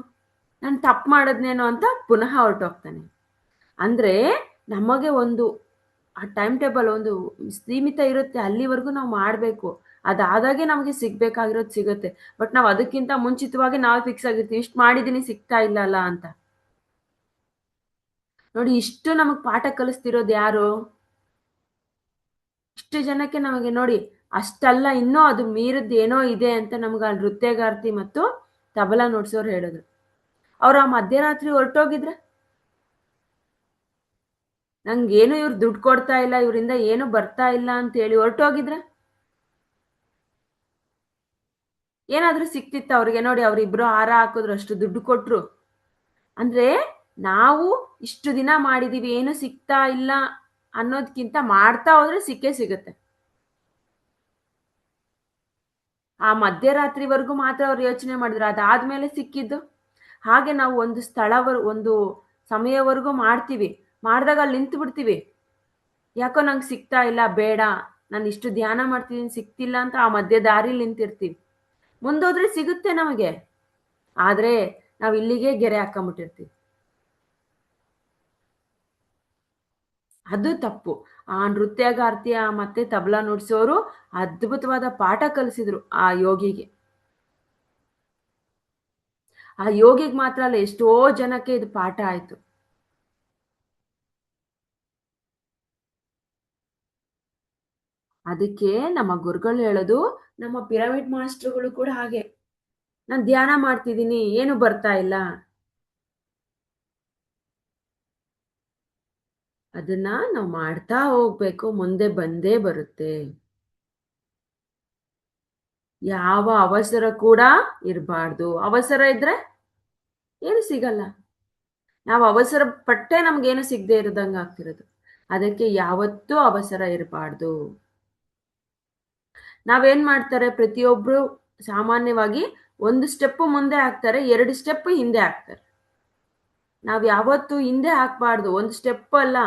S1: ನಾನು ತಪ್ಪು ಮಾಡಿದ್ನೇನೋ ಅಂತ ಪುನಃ ಹೊರಟೋಗ್ತಾನೆ. ಅಂದ್ರೆ ನಮಗೆ ಒಂದು ಆ ಟೈಮ್ ಟೇಬಲ್ ಒಂದು ಸೀಮಿತ ಇರುತ್ತೆ, ಅಲ್ಲಿವರೆಗೂ ನಾವು ಮಾಡಬೇಕು. ಅದಾದಾಗೆ ನಮಗೆ ಸಿಗ್ಬೇಕಾಗಿರೋದು ಸಿಗುತ್ತೆ. ಬಟ್ ನಾವು ಅದಕ್ಕಿಂತ ಮುಂಚಿತವಾಗಿ ನಾವು ಫಿಕ್ಸ್ ಆಗಿರ್ತೀವಿ, ಇಷ್ಟು ಮಾಡಿದ್ದೀನಿ ಸಿಗ್ತಾ ಇಲ್ಲ ಅಲ್ಲ ಅಂತ. ನೋಡಿ, ಇಷ್ಟು ನಮಗೆ ಪಾಠ ಕಲಿಸ್ತಿರೋದು ಯಾರು? ಇಷ್ಟು ಜನಕ್ಕೆ ನಮಗೆ ನೋಡಿ, ಅಷ್ಟಲ್ಲ ಇನ್ನೂ ಅದು ಮೀರಿದ್ದು ಏನೋ ಇದೆ ಅಂತ ನಮ್ಗೆ ಆ ನೃತ್ಯಗಾರ್ತಿ ಮತ್ತು ತಬಲಾ ನುಡ್ಸೋರು ಹೇಳಿದ್ರು. ಅವ್ರು ಆ ಮಧ್ಯರಾತ್ರಿ ಹೊರಟೋಗಿದ್ರೆ, ನಂಗೇನು ಇವ್ರು ದುಡ್ಡು ಕೊಡ್ತಾ ಇಲ್ಲ, ಇವರಿಂದ ಏನು ಬರ್ತಾ ಇಲ್ಲ ಅಂತ ಹೇಳಿ ಹೊರಟೋಗಿದ್ರೆ ಏನಾದ್ರೂ ಸಿಕ್ತಿತ್ತ ಅವ್ರಿಗೆ? ನೋಡಿ, ಅವರಿಬ್ರು ಹಾರ ಹಾಕಿದ್ರು, ಅಷ್ಟು ದುಡ್ಡು ಕೊಟ್ರು. ಅಂದ್ರೆ ನಾವು ಇಷ್ಟು ದಿನ ಮಾಡಿದೀವಿ, ಏನು ಸಿಗ್ತಾ ಇಲ್ಲ ಅನ್ನೋದ್ಕಿಂತ ಮಾಡ್ತಾ ಹೋದ್ರೆ ಸಿಕ್ಕೇ ಸಿಗುತ್ತೆ. ಆ ಮಧ್ಯರಾತ್ರಿವರೆಗೂ ಮಾತ್ರ ಅವ್ರು ಯೋಚನೆ ಮಾಡಿದ್ರು, ಅದಾದ್ಮೇಲೆ ಸಿಕ್ಕಿದ್ದು. ಹಾಗೆ ನಾವು ಒಂದು ಸಮಯವರೆಗೂ ಮಾಡ್ತೀವಿ, ಮಾಡಿದಾಗ ಅಲ್ಲಿ ನಿಂತು ಬಿಡ್ತೀವಿ. ಯಾಕೋ ನಂಗೆ ಸಿಗ್ತಾ ಇಲ್ಲ, ಬೇಡ, ನಾನು ಇಷ್ಟು ಧ್ಯಾನ ಮಾಡ್ತಿದ್ದೀನಿ ಸಿಗ್ತಿಲ್ಲ ಅಂತ ಆ ಮಧ್ಯ ದಾರಿಲಿ ನಿಂತಿರ್ತೀವಿ. ಮುಂದೋದ್ರೆ ಸಿಗುತ್ತೆ ನಮಗೆ, ಆದ್ರೆ ನಾವು ಇಲ್ಲಿಗೆ ಗೆರೆ ಹಾಕೊಂಬಿಟ್ಟಿರ್ತೀವಿ. ಅದು ತಪ್ಪು. ಆ ನೃತ್ಯಗಾರ್ತಿಯ ಮತ್ತೆ ತಬಲಾ ನುಡ್ಸೋರು ಅದ್ಭುತವಾದ ಪಾಠ ಕಲಿಸಿದ್ರು ಆ ಯೋಗಿಗೆ. ಆ ಯೋಗಿಗೆ ಮಾತ್ರ ಅಲ್ಲ, ಎಷ್ಟೋ ಜನಕ್ಕೆ ಇದು ಪಾಠ ಆಯ್ತು. ಅದಕ್ಕೆ ನಮ್ಮ ಗುರುಗಳು ಹೇಳೋದು, ನಮ್ಮ ಪಿರಮಿಡ್ ಮಾಸ್ಟರ್ಗಳು ಕೂಡ ಹಾಗೆ, ನಾನು ಧ್ಯಾನ ಮಾಡ್ತಿದ್ದೀನಿ, ಏನು ಬರ್ತಾ ಇಲ್ಲ, ಅದನ್ನ ನಾವು ಮಾಡ್ತಾ ಹೋಗ್ಬೇಕು, ಮುಂದೆ ಬಂದೇ ಬರುತ್ತೆ. ಯಾವ ಅವಸರ ಕೂಡ ಇರಬಾರ್ದು. ಅವಸರ ಇದ್ರೆ ಏನು ಸಿಗಲ್ಲ. ನಾವು ಅವಸರ ಪಟ್ಟೆ ನಮ್ಗೇನು ಸಿಗದೆ ಇರದಂಗ ಆಗ್ತಿರೋದು. ಅದಕ್ಕೆ ಯಾವತ್ತೂ ಅವಸರ ಇರಬಾರ್ದು. ನಾವೇನ್ ಮಾಡ್ತಾರೆ, ಪ್ರತಿಯೊಬ್ರು ಸಾಮಾನ್ಯವಾಗಿ ಒಂದು ಸ್ಟೆಪ್ ಮುಂದೆ ಹಾಕ್ತಾರೆ, 2 ಸ್ಟೆಪ್ ಹಿಂದೆ ಹಾಕ್ತಾರೆ. ನಾವ್ ಯಾವತ್ತೂ ಹಿಂದೆ ಹಾಕ್ಬಾರ್ದು. ಒಂದು ಸ್ಟೆಪ್ ಅಲ್ಲ,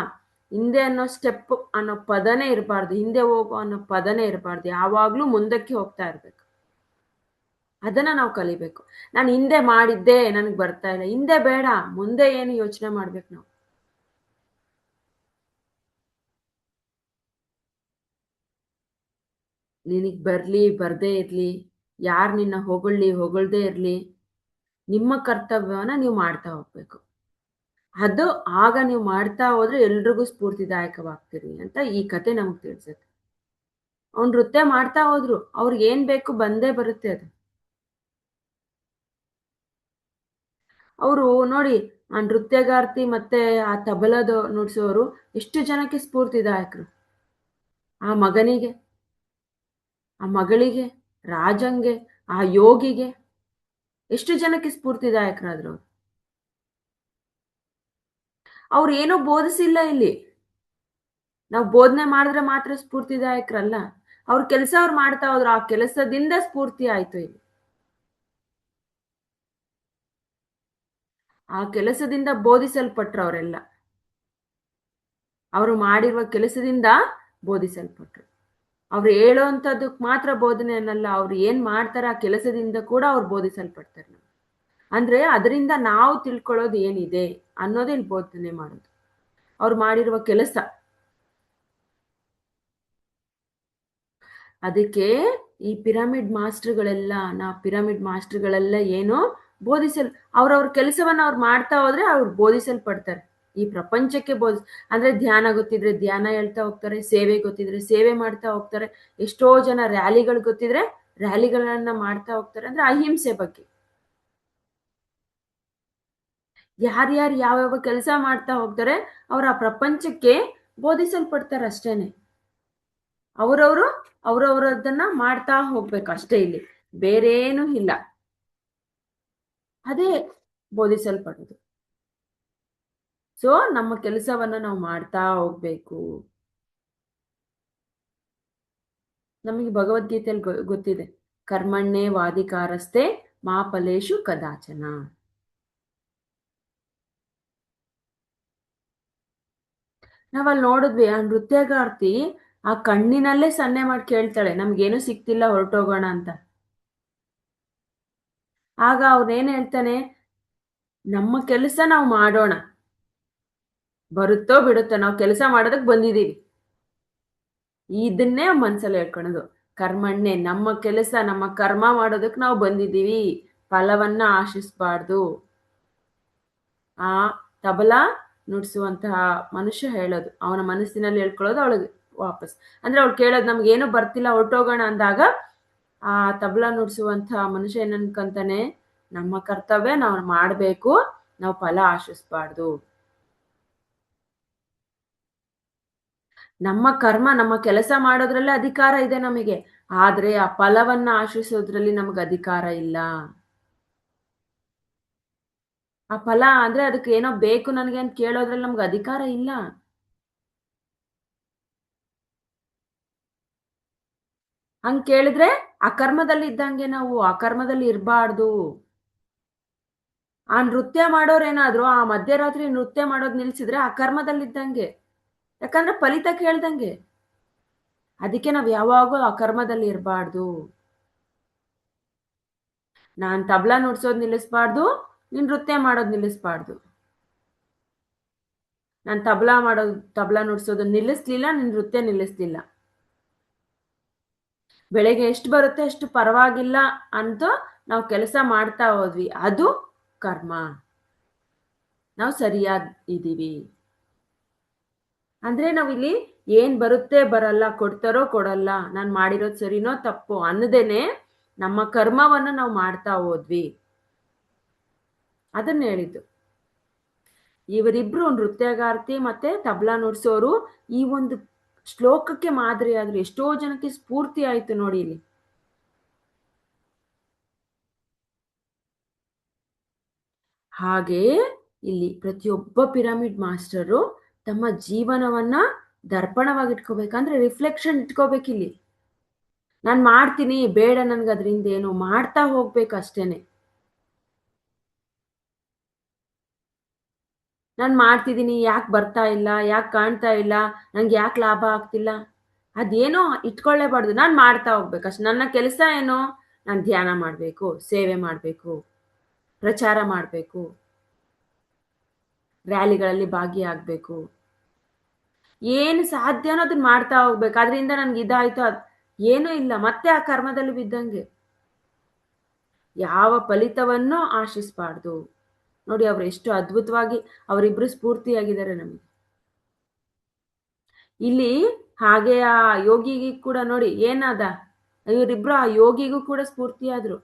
S1: ಹಿಂದೆ ಅನ್ನೋ ಸ್ಟೆಪ್ ಅನ್ನೋ ಪದನೇ ಇರಬಾರ್ದು, ಹಿಂದೆ ಹೋಗೋ ಅನ್ನೋ ಪದನೇ ಇರಬಾರ್ದು. ಯಾವಾಗ್ಲೂ ಮುಂದಕ್ಕೆ ಹೋಗ್ತಾ ಇರ್ಬೇಕು. ಅದನ್ನ ನಾವು ಕಲಿಬೇಕು. ನಾನು ಹಿಂದೆ ಮಾಡಿದ್ದೆ, ನನಗೆ ಬರ್ತಾ ಇಲ್ಲ, ಹಿಂದೆ ಬೇಡ, ಮುಂದೆ ಏನು ಯೋಚನೆ ಮಾಡ್ಬೇಕು ನಾವು. ನಿನಗೆ ಬರ್ಲಿ ಬರ್ದೇ ಇರ್ಲಿ, ಯಾರು ನಿನ್ನ ಹೊಗಳ್ಲಿ ಹೊಗಳ್ದೇ ಇರ್ಲಿ, ನಿಮ್ಮ ಕರ್ತವ್ಯವನ್ನ ನೀವು ಮಾಡ್ತಾ ಹೋಗ್ಬೇಕು. ಅದು ಆಗ ನೀವು ಮಾಡ್ತಾ ಹೋದ್ರೆ ಎಲ್ರಿಗೂ ಸ್ಫೂರ್ತಿದಾಯಕವಾಗ್ತೀರಿ ಅಂತ ಈ ಕತೆ ನಮ್ಗೆ ತಿಳಿಸುತ್ತೆ. ಅವ್ರು ನೃತ್ಯ ಮಾಡ್ತಾ ಹೋದ್ರು, ಅವ್ರಿಗೆ ಏನ್ ಬೇಕು ಬಂದೇ ಬರುತ್ತೆ ಅದು. ಅವರು ನೋಡಿ, ಆ ನೃತ್ಯಗಾರ್ತಿ ಮತ್ತೆ ಆ ತಬಲದ ನುಡ್ಸೋರು ಎಷ್ಟು ಜನಕ್ಕೆ ಸ್ಫೂರ್ತಿದಾಯಕರು. ಆ ಮಗನಿಗೆ, ಆ ಮಗಳಿಗೆ, ರಾಜಂಗೆ, ಆ ಯೋಗಿಗೆ, ಎಷ್ಟು ಜನಕ್ಕೆ ಸ್ಫೂರ್ತಿದಾಯಕರಾದ್ರು ಅವ್ರು. ಅವ್ರು ಏನೂ ಬೋಧಿಸಿಲ್ಲ ಇಲ್ಲಿ, ನಾವು ಬೋಧನೆ ಮಾಡಿದ್ರೆ ಮಾತ್ರ ಸ್ಫೂರ್ತಿದಾಯಕರಲ್ಲ. ಅವ್ರ ಕೆಲಸ ಅವ್ರು ಮಾಡ್ತಾ ಹೋದ್ರು, ಆ ಕೆಲಸದಿಂದ ಸ್ಫೂರ್ತಿ ಆಯ್ತು ಇಲ್ಲಿ. ಆ ಕೆಲಸದಿಂದ ಬೋಧಿಸಲ್ಪಟ್ರು ಅವರೆಲ್ಲ. ಅವರು ಮಾಡಿರುವ ಕೆಲಸದಿಂದ ಬೋಧಿಸಲ್ಪಟ್ರು. ಅವ್ರು ಹೇಳೋವಂಥದ್ದಕ್ಕೆ ಮಾತ್ರ ಬೋಧನೆ ಅನ್ನಲ್ಲ, ಅವ್ರು ಏನ್ ಮಾಡ್ತಾರೆ ಆ ಕೆಲಸದಿಂದ ಕೂಡ ಅವ್ರು ಬೋಧಿಸಲ್ಪಡ್ತಾರೆ. ಅಂದ್ರೆ ಅದರಿಂದ ನಾವು ತಿಳ್ಕೊಳ್ಳೋದು ಏನಿದೆ ಅನ್ನೋದೇ ಇಲ್ಲಿ ಬೋಧನೆ ಮಾಡೋದು, ಅವ್ರು ಮಾಡಿರುವ ಕೆಲಸ. ಅದಕ್ಕೆ ಈ ಪಿರಮಿಡ್ ಮಾಸ್ಟರ್ಗಳೆಲ್ಲ ಏನು ಬೋಧಿಸಲ್ ಅವ್ರವ್ರ ಕೆಲಸವನ್ನ ಅವ್ರು ಮಾಡ್ತಾ ಹೋದ್ರೆ ಅವ್ರು ಬೋಧಿಸಲ್ಪಡ್ತಾರೆ ಈ ಪ್ರಪಂಚಕ್ಕೆ. ಅಂದ್ರೆ ಧ್ಯಾನ ಗೊತ್ತಿದ್ರೆ ಧ್ಯಾನ ಹೇಳ್ತಾ ಹೋಗ್ತಾರೆ, ಸೇವೆ ಗೊತ್ತಿದ್ರೆ ಸೇವೆ ಮಾಡ್ತಾ ಹೋಗ್ತಾರೆ, ಎಷ್ಟೋ ಜನ ರ್ಯಾಲಿಗಳು ಗೊತ್ತಿದ್ರೆ ರ್ಯಾಲಿಗಳನ್ನ ಮಾಡ್ತಾ ಹೋಗ್ತಾರೆ. ಅಂದ್ರೆ ಅಹಿಂಸೆ ಬಗ್ಗೆ ಯಾರ್ಯಾರು ಯಾವ್ಯಾವ ಕೆಲಸ ಮಾಡ್ತಾ ಹೋಗ್ತಾರೆ ಅವ್ರ ಆ ಪ್ರಪಂಚಕ್ಕೆ ಬೋಧಿಸಲ್ಪಡ್ತಾರೆ ಅಷ್ಟೇನೆ. ಅವರವರು ಅವ್ರವ್ರದನ್ನ ಮಾಡ್ತಾ ಹೋಗ್ಬೇಕು ಅಷ್ಟೇ, ಇಲ್ಲಿ ಬೇರೇನೂ ಇಲ್ಲ. ಅದೇ ಬೋಧಿಸಲ್ಪಡೋದು. ಸೊ ನಮ್ಮ ಕೆಲಸವನ್ನ ನಾವು ಮಾಡ್ತಾ ಹೋಗ್ಬೇಕು. ನಮಗೆ ಭಗವದ್ಗೀತೆಯಲ್ಲಿ ಗೊತ್ತಿದೆ, ಕರ್ಮಣ್ಣೇ ವಾದಿಕಾರಸ್ತೆ ಮಾ ಫಲೇಷು ಕದಾಚನ. ನಾವಲ್ಲಿ ನೋಡಿದ್ವಿ, ಆ ನೃತ್ಯಗಾರ್ತಿ ಆ ಕಣ್ಣಿನಲ್ಲೇ ಸನ್ನೆ ಮಾಡಿ ಕೇಳ್ತಾಳೆ, ನಮ್ಗೇನು ಸಿಕ್ತಿಲ್ಲ ಹೊರಟೋಗೋಣ ಅಂತ. ಆಗ ಅವ್ನೇನ್ ಹೇಳ್ತಾನೆ, ನಮ್ಮ ಕೆಲಸ ನಾವು ಮಾಡೋಣ, ಬರುತ್ತೋ ಬಿಡುತ್ತೋ ನಾವು ಕೆಲಸ ಮಾಡೋದಕ್ಕೆ ಬಂದಿದ್ದೀವಿ. ಇದನ್ನೇ ಮನ್ಸಲ್ಲಿ ಹೇಳ್ಕೊಳೋದು, ಕರ್ಮಣ್ಣೆ, ನಮ್ಮ ಕೆಲಸ ನಮ್ಮ ಕರ್ಮ ಮಾಡೋದಕ್ಕೆ ನಾವು ಬಂದಿದ್ದೀವಿ, ಫಲವನ್ನ ಆಶಿಸ್ಬಾರ್ದು. ಆ ತಬಲಾ ನುಡ್ಸುವಂತಹ ಮನುಷ್ಯ ಹೇಳೋದು, ಅವನ ಮನಸ್ಸಿನಲ್ಲಿ ಹೇಳ್ಕೊಳ್ಳೋದು ಅವಳಿಗೆ ವಾಪಸ್. ಅಂದ್ರೆ ಅವಳು ಕೇಳೋದು, ನಮ್ಗೇನು ಬರ್ತಿಲ್ಲ ಹೊರಟೋಗೋಣ ಅಂದಾಗ ಆ ತಬಲಾ ನುಡ್ಸುವಂತಹ ಮನುಷ್ಯ ಏನ್ ಅನ್ಕಂತಾನೆ, ನಮ್ಮ ಕರ್ತವ್ಯ ನಾವು ಮಾಡ್ಬೇಕು, ನಾವು ಫಲ ಆಶಿಸ್ಬಾರ್ದು. ನಮ್ಮ ಕರ್ಮ ನಮ್ಮ ಕೆಲಸ ಮಾಡೋದ್ರಲ್ಲೇ ಅಧಿಕಾರ ಇದೆ ನಮಗೆ, ಆದ್ರೆ ಆ ಫಲವನ್ನ ಆಶಿಸೋದ್ರಲ್ಲಿ ನಮ್ಗೆ ಅಧಿಕಾರ ಇಲ್ಲ. ಆ ಫಲ ಅಂದ್ರೆ ಅದಕ್ಕೆ ಏನೋ ಬೇಕು ನನಗೆ ಅಂತ ಕೇಳೋದ್ರಲ್ಲಿ ನಮ್ಗೆ ಅಧಿಕಾರ ಇಲ್ಲ. ಹಂಗ್ ಕೇಳಿದ್ರೆ ಆ ಕರ್ಮದಲ್ಲಿ ಇದ್ದಂಗೆ, ನಾವು ಆ ಕರ್ಮದಲ್ಲಿ ಇರಬಾರ್ದು. ಆ ನೃತ್ಯ ಮಾಡೋರೇನಾದ್ರು ಆ ಮಧ್ಯರಾತ್ರಿ ನೃತ್ಯ ಮಾಡೋದ್ ನಿಲ್ಸಿದ್ರೆ ಆ ಕರ್ಮದಲ್ಲಿದ್ದಂಗೆ, ಯಾಕಂದ್ರೆ ಫಲಿತ ಕೇಳ್ದಂಗೆ. ಅದಕ್ಕೆ ನಾವ್ ಯಾವಾಗೂ ಆ ಕರ್ಮದಲ್ಲಿ ಇರಬಾರ್ದು. ನಾನ್ ತಬ್ಲಾ ನುಡ್ಸೋದ್ ನಿಲ್ಲಿಸ್ಬಾರ್ದು, ನೀನ್ ನೃತ್ಯ ಮಾಡೋದ್ ನಿಲ್ಲಿಸ್ಬಾರ್ದು. ನಾನ್ ತಬ್ಲಾ ನುಡ್ಸೋದು ನಿಲ್ಲಿಸ್ಲಿಲ್ಲ, ನೀನ್ ನೃತ್ಯ ನಿಲ್ಲಿಸ್ಲಿಲ್ಲ. ಬೆಳಗ್ಗೆ ಎಷ್ಟು ಬರುತ್ತೆ ಅಷ್ಟು ಪರವಾಗಿಲ್ಲ ಅಂತ ನಾವು ಕೆಲಸ ಮಾಡ್ತಾ ಹೋದ್ವಿ, ಅದು ಕರ್ಮ, ನಾವು ಸರಿಯಾದ ಇದೀವಿ. ಅಂದ್ರೆ ನಾವಿಲ್ಲಿ ಏನ್ ಬರುತ್ತೆ ಬರಲ್ಲ, ಕೊಡ್ತಾರೋ ಕೊಡಲ್ಲ, ನಾನ್ ಮಾಡಿರೋದು ಸರಿನೋ ತಪ್ಪೋ ಅನ್ನದೇನೆ ನಮ್ಮ ಕರ್ಮವನ್ನ ನಾವು ಮಾಡ್ತಾ ಹೋದ್ವಿ, ಅದನ್ನ ಹೇಳಿದ್ದು. ಇವರಿಬ್ರು ನೃತ್ಯಗಾರ್ತಿ ಮತ್ತೆ ತಬ್ಲಾ ನುಡ್ಸೋರು ಈ ಒಂದು ಶ್ಲೋಕಕ್ಕೆ ಮಾದರಿ ಆದ್ರು, ಎಷ್ಟೋ ಜನಕ್ಕೆ ಸ್ಫೂರ್ತಿ ಆಯ್ತು ನೋಡಿ ಇಲ್ಲಿ. ಹಾಗೆ ಇಲ್ಲಿ ಪ್ರತಿಯೊಬ್ಬ ಪಿರಮಿಡ್ ಮಾಸ್ಟರು ತಮ್ಮ ಜೀವನವನ್ನ ದರ್ಪಣವಾಗಿ ಇಟ್ಕೋಬೇಕಂದ್ರೆ ರಿಫ್ಲೆಕ್ಷನ್ ಇಟ್ಕೋಬೇಕಿಲ್ಲಿ. ನಾನು ಮಾಡ್ತೀನಿ, ಬೇಡ ನನ್ಗೆ ಅದರಿಂದ ಏನು, ಮಾಡ್ತಾ ಹೋಗ್ಬೇಕು ಅಷ್ಟೇನೆ. ನಾನು ಮಾಡ್ತಿದ್ದೀನಿ, ಯಾಕೆ ಬರ್ತಾ ಇಲ್ಲ, ಯಾಕೆ ಕಾಣ್ತಾ ಇಲ್ಲ, ನಂಗೆ ಯಾಕೆ ಲಾಭ ಆಗ್ತಿಲ್ಲ, ಅದೇನೋ ಇಟ್ಕೊಳ್ಳೇಬಾರ್ದು. ನಾನು ಮಾಡ್ತಾ ಹೋಗ್ಬೇಕು ಅಷ್ಟೆ. ನನ್ನ ಕೆಲಸ ಏನೋ, ನಾನು ಧ್ಯಾನ ಮಾಡಬೇಕು, ಸೇವೆ ಮಾಡಬೇಕು, ಪ್ರಚಾರ ಮಾಡಬೇಕು, ರ್ಯಾಲಿಗಳಲ್ಲಿ ಭಾಗಿಯಾಗಬೇಕು, ಏನು ಸಾಧ್ಯನೋ ಅದನ್ನ ಮಾಡ್ತಾ ಹೋಗ್ಬೇಕು. ಅದರಿಂದ ನನ್ಗೆ ಇದಾಯ್ತು ಏನೂ ಇಲ್ಲ, ಮತ್ತೆ ಆ ಕರ್ಮದಲ್ಲಿ ಬಿದ್ದಂಗೆ. ಯಾವ ಫಲಿತವನ್ನು ಆಶಿಸಬಾರ್ದು. ನೋಡಿ ಅವ್ರು ಎಷ್ಟು ಅದ್ಭುತವಾಗಿ ಅವರಿಬ್ರು ಸ್ಫೂರ್ತಿಯಾಗಿದ್ದಾರೆ ನಮಗೆ ಇಲ್ಲಿ. ಹಾಗೆ ಆ ಯೋಗಿಗೆ ಕೂಡ ನೋಡಿ ಏನಾದ, ಇವರಿಬ್ರು ಆ ಯೋಗಿಗೂ ಕೂಡ ಸ್ಫೂರ್ತಿಯಾದ್ರು.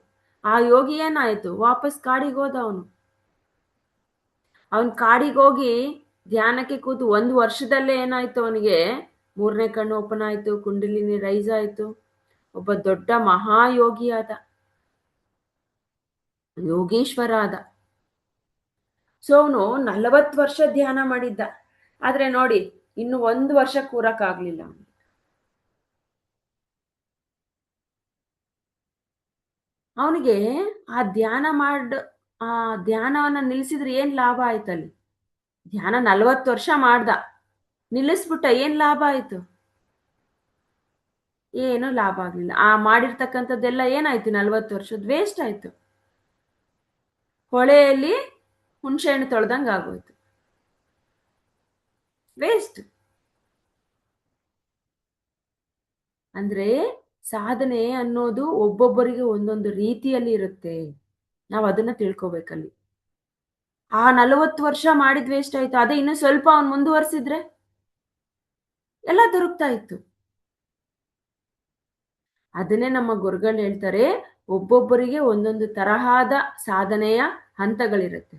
S1: ಆ ಯೋಗಿ ಏನಾಯ್ತು, ವಾಪಸ್ ಕಾಡಿಗೆ ಹೋದ. ಅವನ್ ಕಾಡಿಗೆ ಹೋಗಿ ಧ್ಯಾನಕ್ಕೆ ಕೂತು 1 ವರ್ಷದಲ್ಲೇ ಏನಾಯ್ತು, ಅವನಿಗೆ 3ನೇ ಕಣ್ಣು ಓಪನ್ ಆಯ್ತು, ಕುಂಡಲಿನಿ ರೈಸ್ ಆಯ್ತು, ಒಬ್ಬ ದೊಡ್ಡ ಮಹಾಯೋಗಿ ಆದ, ಯೋಗೀಶ್ವರ ಆದ. ಸೊ ಅವನು 40 ವರ್ಷ ಧ್ಯಾನ ಮಾಡಿದ್ದ. ಆದ್ರೆ ನೋಡಿ ಇನ್ನು 1 ವರ್ಷ ಕೂರಕ್ಕಾಗ್ಲಿಲ್ಲ ಅವ್ನಿಗೆ. ಅವನಿಗೆ ಆ ಧ್ಯಾನವನ್ನ ನಿಲ್ಸಿದ್ರೆ ಏನ್ ಲಾಭ ಆಯ್ತಲ್ಲಿ? ಧ್ಯಾನ 40 ವರ್ಷ ಮಾಡ್ದ, ನಿಲ್ಲಿಸ್ಬಿಟ್ಟ, ಏನ್ ಲಾಭ ಆಯ್ತು? ಏನು ಲಾಭ ಆಗ್ಲಿಲ್ಲ. ಆ ಮಾಡಿರ್ತಕ್ಕಂಥದ್ದೆಲ್ಲ ಏನಾಯ್ತು? 40 ವರ್ಷದ ವೇಸ್ಟ್ ಆಯ್ತು. ಹೊಳೆಯಲ್ಲಿ ಹುಣಸೆ ಹಣ್ಣು ತೊಳ್ದಂಗೆ ಆಗೋಯ್ತು, ವೇಸ್ಟ್. ಅಂದ್ರೆ ಸಾಧನೆ ಅನ್ನೋದು ಒಬ್ಬೊಬ್ಬರಿಗೆ ಒಂದೊಂದು ರೀತಿಯಲ್ಲಿ ಇರುತ್ತೆ. ನಾವು ಅದನ್ನ ತಿಳ್ಕೊಬೇಕಲ್ಲಿ. ಆ 40 ವರ್ಷ ಮಾಡಿದ್ ವೇಸ್ಟ್ ಆಯ್ತು. ಅದೇ ಇನ್ನು ಸ್ವಲ್ಪ ಅವ್ನು ಮುಂದುವರ್ಸಿದ್ರೆ ಎಲ್ಲ ದೊರಕ್ತಾ ಇತ್ತು. ಅದನ್ನೇ ನಮ್ಮ ಗುರುಗಳು ಹೇಳ್ತಾರೆ, ಒಬ್ಬೊಬ್ಬರಿಗೆ ಒಂದೊಂದು ತರಹದ ಸಾಧನೆಯ ಹಂತಗಳಿರುತ್ತೆ.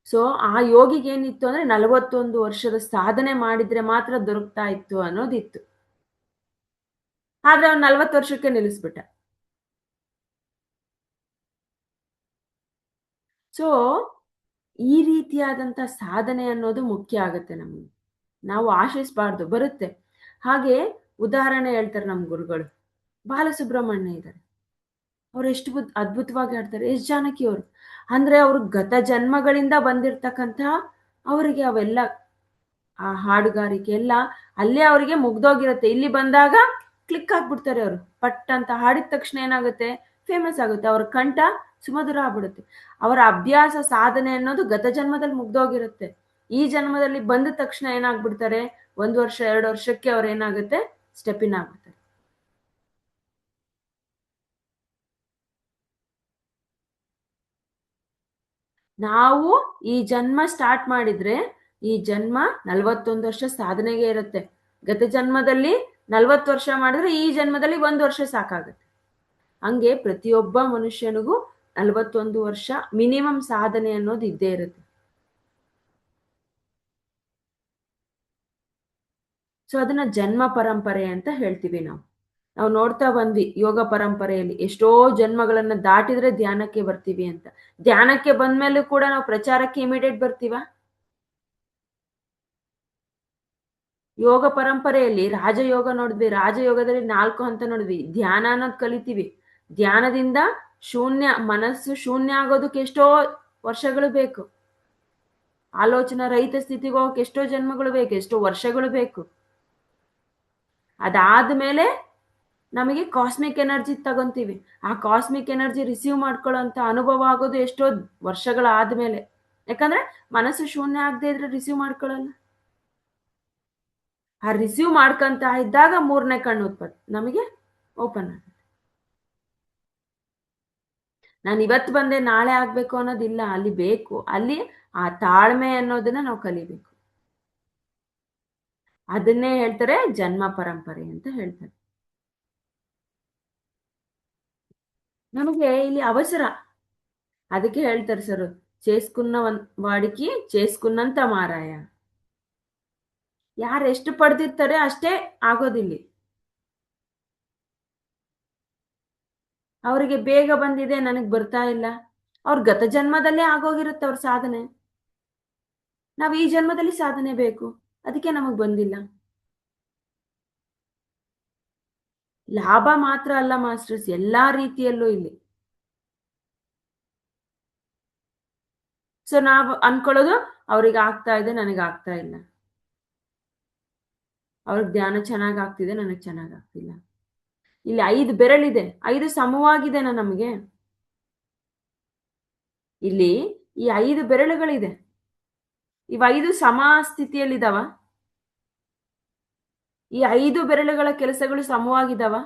S1: ಸೊ ಆ ಯೋಗಿಗೆ ಏನಿತ್ತು ಅಂದ್ರೆ 41 ವರ್ಷದ ಸಾಧನೆ ಮಾಡಿದ್ರೆ ಮಾತ್ರ ದೊರಕ್ತಾ ಇತ್ತು ಅನ್ನೋದಿತ್ತು. ಆದ್ರೆ ಅವ್ನು 40 ವರ್ಷಕ್ಕೆ ನಿಲ್ಲಿಸ್ಬಿಟ್ಟ. ಸೊ ಈ ರೀತಿಯಾದಂಥ ಸಾಧನೆ ಅನ್ನೋದು ಮುಖ್ಯ ಆಗುತ್ತೆ ನಮಗೆ. ನಾವು ಆಶಿಸಬಾರ್ದು, ಬರುತ್ತೆ. ಹಾಗೆ ಉದಾಹರಣೆ ಹೇಳ್ತಾರೆ ನಮ್ಮ ಗುರುಗಳು. ಬಾಲಸುಬ್ರಹ್ಮಣ್ಯ ಇದ್ದಾರೆ, ಅವ್ರು ಎಷ್ಟು ಅದ್ಭುತವಾಗಿ ಆಡ್ತಾರೆ. ಎಷ್ಟು ಜಾನಕಿ ಅವರು ಅಂದ್ರೆ ಅವರು ಗತ ಜನ್ಮಗಳಿಂದ ಬಂದಿರತಕ್ಕಂಥ ಅವರಿಗೆ ಅವೆಲ್ಲ ಆ ಹಾಡುಗಾರಿಕೆ ಎಲ್ಲ ಅಲ್ಲೇ ಅವರಿಗೆ ಮುಗ್ದೋಗಿರುತ್ತೆ. ಇಲ್ಲಿ ಬಂದಾಗ ಕ್ಲಿಕ್ ಆಗ್ಬಿಡ್ತಾರೆ ಅವರು. ಪಟ್ ಅಂತ ಹಾಡಿದ ತಕ್ಷಣ ಏನಾಗುತ್ತೆ? ಫೇಮಸ್ ಆಗುತ್ತೆ. ಅವ್ರ ಕಂಠ ಸುಮಧುರ ಆಗ್ಬಿಡುತ್ತೆ. ಅವರ ಅಭ್ಯಾಸ ಸಾಧನೆ ಅನ್ನೋದು ಗತ ಜನ್ಮದಲ್ಲಿ ಮುಗ್ದೋಗಿರುತ್ತೆ. ಈ ಜನ್ಮದಲ್ಲಿ ಬಂದ ತಕ್ಷಣ ಏನಾಗ್ಬಿಡ್ತಾರೆ? 1 ವರ್ಷ 2 ವರ್ಷಕ್ಕೆ ಅವ್ರು ಏನಾಗುತ್ತೆ? ಸ್ಟೆಪ್ ಇನ್ ಆಗ್ಬಿಡ್ತಾರೆ. ನಾವು ಈ ಜನ್ಮ ಸ್ಟಾರ್ಟ್ ಮಾಡಿದ್ರೆ ಈ ಜನ್ಮ 41 ವರ್ಷ ಸಾಧನೆಗೆ ಇರುತ್ತೆ. ಗತ ಜನ್ಮದಲ್ಲಿ 40 ವರ್ಷ ಮಾಡಿದ್ರೆ ಈ ಜನ್ಮದಲ್ಲಿ 1 ವರ್ಷ ಸಾಕಾಗುತ್ತೆ. ಹಂಗೆ ಪ್ರತಿಯೊಬ್ಬ ಮನುಷ್ಯನಿಗೂ 41 ವರ್ಷ ಮಿನಿಮಮ್ ಸಾಧನೆ ಅನ್ನೋದು ಇದ್ದೇ ಇರುತ್ತೆ. ಸೊ ಅದನ್ನ ಜನ್ಮ ಪರಂಪರೆ ಅಂತ ಹೇಳ್ತೀವಿ ನಾವು. ನಾವು ನೋಡ್ತಾ ಬಂದ್ವಿ ಯೋಗ ಪರಂಪರೆಯಲ್ಲಿ ಎಷ್ಟೋ ಜನ್ಮಗಳನ್ನ ದಾಟಿದ್ರೆ ಧ್ಯಾನಕ್ಕೆ ಬರ್ತೀವಿ ಅಂತ. ಧ್ಯಾನಕ್ಕೆ ಬಂದ್ಮೇಲೂ ಕೂಡ ನಾವು ಪ್ರಚಾರಕ್ಕೆ ಇಮಿಡಿಯೇಟ್ ಬರ್ತೀವ? ಯೋಗ ಪರಂಪರೆಯಲ್ಲಿ ರಾಜಯೋಗ ನೋಡಿದ್ವಿ. ರಾಜಯೋಗದಲ್ಲಿ 4 ಹಂತ ನೋಡಿದ್ವಿ. ಧ್ಯಾನ ಅನ್ನೋದು ಕಲಿತೀವಿ. ಧ್ಯಾನದಿಂದ ಮನಸ್ಸು ಶೂನ್ಯ ಆಗೋದಕ್ಕೆ ಎಷ್ಟೋ ವರ್ಷಗಳು ಬೇಕು. ಆಲೋಚನಾ ರಹಿತ ಸ್ಥಿತಿಗೆ ಹೋಗಕ್ಕೆ ಎಷ್ಟೋ ಜನ್ಮಗಳು ಬೇಕು, ಎಷ್ಟೋ ವರ್ಷಗಳು ಬೇಕು. ಅದಾದ್ಮೇಲೆ ನಮಗೆ ಕಾಸ್ಮಿಕ್ ಎನರ್ಜಿ ತಗೊಂತೀವಿ. ಆ ಕಾಸ್ಮಿಕ್ ಎನರ್ಜಿ ರಿಸೀವ್ ಮಾಡ್ಕೊಳ್ಳೋಂಥ ಅನುಭವ ಆಗೋದು ಎಷ್ಟೋ ವರ್ಷಗಳಾದ್ಮೇಲೆ. ಯಾಕಂದ್ರೆ ಮನಸ್ಸು ಶೂನ್ಯ ಆಗದೆ ಇದ್ರೆ ರಿಸೀವ್ ಮಾಡ್ಕೊಳ್ಳಲ್ಲ. ಆ ರಿಸೀವ್ ಮಾಡ್ಕೊಂತ ಇದ್ದಾಗ 3ನೇ ಕಣ್ಣು ಉತ್ಪತ್ತಿ ನಮಗೆ ಓಪನ್ ಆಗುತ್ತೆ. ನಾನು ಇವತ್ತು ಬಂದೆ ನಾಳೆ ಆಗ್ಬೇಕು ಅನ್ನೋದಿಲ್ಲ, ಅಲ್ಲಿ ಬೇಕು. ಅಲ್ಲಿ ಆ ತಾಳ್ಮೆ ಅನ್ನೋದನ್ನ ನಾವು ಕಲಿಬೇಕು. ಅದನ್ನೇ ಹೇಳ್ತಾರೆ ಜನ್ಮ ಪರಂಪರೆ ಅಂತ ಹೇಳ್ತಾರೆ. ನಮಗೆ ಇಲ್ಲಿ ಅವಸರ. ಅದಕ್ಕೆ ಹೇಳ್ತಾರೆ ಸರ್, చేసుకున్న వాడికి చేసుకున్నంత ಮಾರಾಯ. ಯಾರು ಎಷ್ಟು ಪಡೆದಿರ್ತಾರೆ ಅಷ್ಟೇ ಆಗೋದಿಲ್ಲಿ. ಅವರಿಗೆ ಬೇಗ ಬಂದಿದೆ, ನನಗೆ ಬರ್ತಾ ಇಲ್ಲ. ಅವ್ರ ಗತ ಜನ್ಮದಲ್ಲೇ ಆಗೋಗಿರುತ್ತೆ ಅವ್ರ ಸಾಧನೆ. ನಾವು ಈ ಜನ್ಮದಲ್ಲಿ ಸಾಧನೆ ಬೇಕು, ಅದಕ್ಕೆ ನಮಗ್ ಬಂದಿಲ್ಲ. ಲಾಭ ಮಾತ್ರ ಅಲ್ಲ ಮಾಸ್ಟರ್ಸ್, ಎಲ್ಲಾ ರೀತಿಯಲ್ಲೂ ಇಲ್ಲಿ. ಸೊ ನಾವು ಅನ್ಕೊಳ್ಳೋದು ಅವ್ರಿಗೆ ಆಗ್ತಾ ಇದೆ, ನನಗೆ ಆಗ್ತಾ ಇಲ್ಲ. ಅವ್ರಿಗೆ ಧ್ಯಾನ ಚೆನ್ನಾಗ್ ಆಗ್ತಿದೆ, ನನಗೆ ಚೆನ್ನಾಗ್ ಆಗ್ತಿಲ್ಲ. ಇಲ್ಲಿ 5 ಬೆರಳಿದೆ, 5 ಸಮವಾಗಿದೆನಾ ನಮಗೆ? ಇಲ್ಲಿ ಈ 5 ಬೆರಳುಗಳಿದೆ, ಇವ್ 5 ಸಮ ಸ್ಥಿತಿಯಲ್ಲಿದಾವ? ಈ 5 ಬೆರಳುಗಳ ಕೆಲಸಗಳು ಸಮವಾಗಿದಾವ?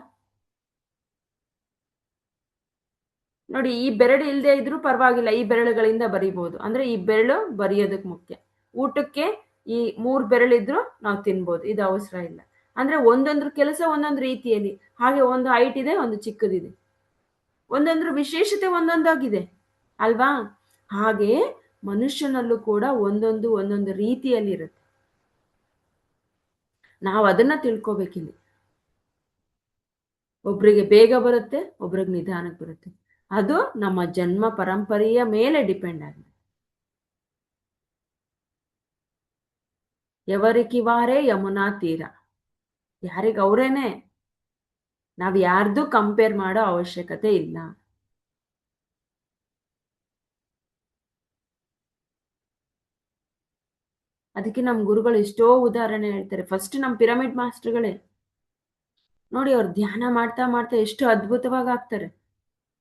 S1: ನೋಡಿ, ಈ ಬೆರಳು ಇಲ್ಲದೆ ಇದ್ರೂ ಪರವಾಗಿಲ್ಲ, ಈ ಬೆರಳುಗಳಿಂದ ಬರಿಬಹುದು. ಅಂದ್ರೆ ಈ ಬೆರಳು ಬರೆಯೋದಕ್ಕೆ ಮುಖ್ಯ. ಊಟಕ್ಕೆ ಈ 3 ಬೆರಳಿದ್ರು ನಾವು ತಿನ್ಬೋದು, ಇದು ಅವಸರ ಇಲ್ಲ. ಅಂದ್ರೆ ಒಂದೊಂದ್ರ ಕೆಲಸ ಒಂದೊಂದು ರೀತಿಯಲ್ಲಿ. ಹಾಗೆ ಒಂದು ಹೈಟ್ ಇದೆ, ಒಂದು ಚಿಕ್ಕದಿದೆ. ಒಂದೊಂದ್ರ ವಿಶೇಷತೆ ಒಂದೊಂದಾಗಿದೆ ಅಲ್ವಾ? ಹಾಗೆ ಮನುಷ್ಯನಲ್ಲೂ ಕೂಡ ಒಂದೊಂದು ರೀತಿಯಲ್ಲಿರುತ್ತೆ. ನಾವು ಅದನ್ನ ತಿಳ್ಕೊಬೇಕಿಲ್ಲಿ. ಒಬ್ರಿಗೆ ಬೇಗ ಬರುತ್ತೆ, ಒಬ್ರಿಗೆ ನಿಧಾನಕ್ಕೆ ಬರುತ್ತೆ. ಅದು ನಮ್ಮ ಜನ್ಮ ಪರಂಪರೆಯ ಮೇಲೆ ಡಿಪೆಂಡ್ ಆಗಿದೆ. ఎవరికి వారే ಯಮುನಾ ತೀರ. ಯಾರಿಗೆ ಅವರೇನೆ, ನಾವು ಯಾರ್ದು ಕಂಪೇರ್ ಮಾಡೋ ಅವಶ್ಯಕತೆ ಇಲ್ಲ. ಅದಕ್ಕೆ ನಮ್ಮ ಗುರುಗಳು ಎಷ್ಟೋ ಉದಾಹರಣೆ ಹೇಳ್ತಾರೆ. ಫಸ್ಟ್ ನಮ್ಮ ಪಿರಮಿಡ್ ಮಾಸ್ಟರ್ಗಳೇ ನೋಡಿ, ಅವ್ರು ಧ್ಯಾನ ಮಾಡ್ತಾ ಮಾಡ್ತಾ ಎಷ್ಟು ಅದ್ಭುತವಾಗಿ ಆಗ್ತಾರೆ.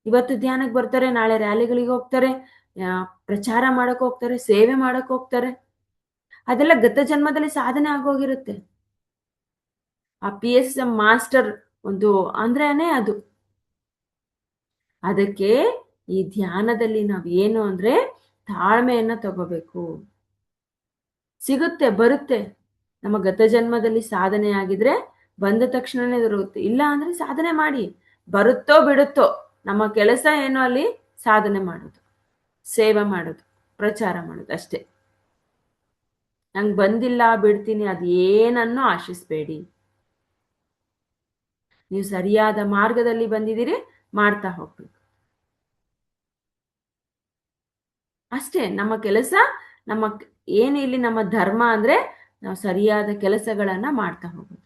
S1: ಇವತ್ತು ಧ್ಯಾನಕ್ಕೆ ಬರ್ತಾರೆ, ನಾಳೆ ರ್ಯಾಲಿಗಳಿಗೆ ಹೋಗ್ತಾರೆ, ಪ್ರಚಾರ ಮಾಡಕ್ ಹೋಗ್ತಾರೆ, ಸೇವೆ ಮಾಡಕ್ ಹೋಗ್ತಾರೆ. ಅದೆಲ್ಲ ಗತ ಜನ್ಮದಲ್ಲಿ ಸಾಧನೆ ಆಗೋಗಿರುತ್ತೆ. ಆ PSM ಮಾಸ್ಟರ್ ಒಂದು ಅಂದ್ರೇನೆ ಅದು. ಅದಕ್ಕೆ ಈ ಧ್ಯಾನದಲ್ಲಿ ನಾವು ಏನು ಅಂದ್ರೆ ತಾಳ್ಮೆಯನ್ನ ತಗೋಬೇಕು. ಸಿಗುತ್ತೆ, ಬರುತ್ತೆ. ನಮ್ಮ ಗತ ಜನ್ಮದಲ್ಲಿ ಸಾಧನೆ ಆಗಿದ್ರೆ ಬಂದ ತಕ್ಷಣನೇ ಬರುತ್ತೆ. ಇಲ್ಲ ಅಂದ್ರೆ ಸಾಧನೆ ಮಾಡಿ, ಬರುತ್ತೋ ಬಿಡುತ್ತೋ, ನಮ್ಮ ಕೆಲಸ ಏನೋ ಅಲ್ಲಿ ಸಾಧನೆ ಮಾಡೋದು, ಸೇವೆ ಮಾಡೋದು, ಪ್ರಚಾರ ಮಾಡೋದು ಅಷ್ಟೇ. ನಂಗೆ ಬಂದಿಲ್ಲ ಬಿಡ್ತೀನಿ ಅದು ಏನನ್ನೂ ಆಶಿಸ್ಬೇಡಿ. ನೀವು ಸರಿಯಾದ ಮಾರ್ಗದಲ್ಲಿ ಬಂದಿದ್ದೀರಿ, ಮಾಡ್ತಾ ಹೋಗ್ಬೇಕು ಅಷ್ಟೇ. ನಮ್ಮ ಕೆಲಸ, ನಮ್ಮ ಏನು ಇಲ್ಲಿ ನಮ್ಮ ಧರ್ಮ ಅಂದ್ರೆ ನಾವು ಸರಿಯಾದ ಕೆಲಸಗಳನ್ನ ಮಾಡ್ತಾ ಹೋಗೋದು.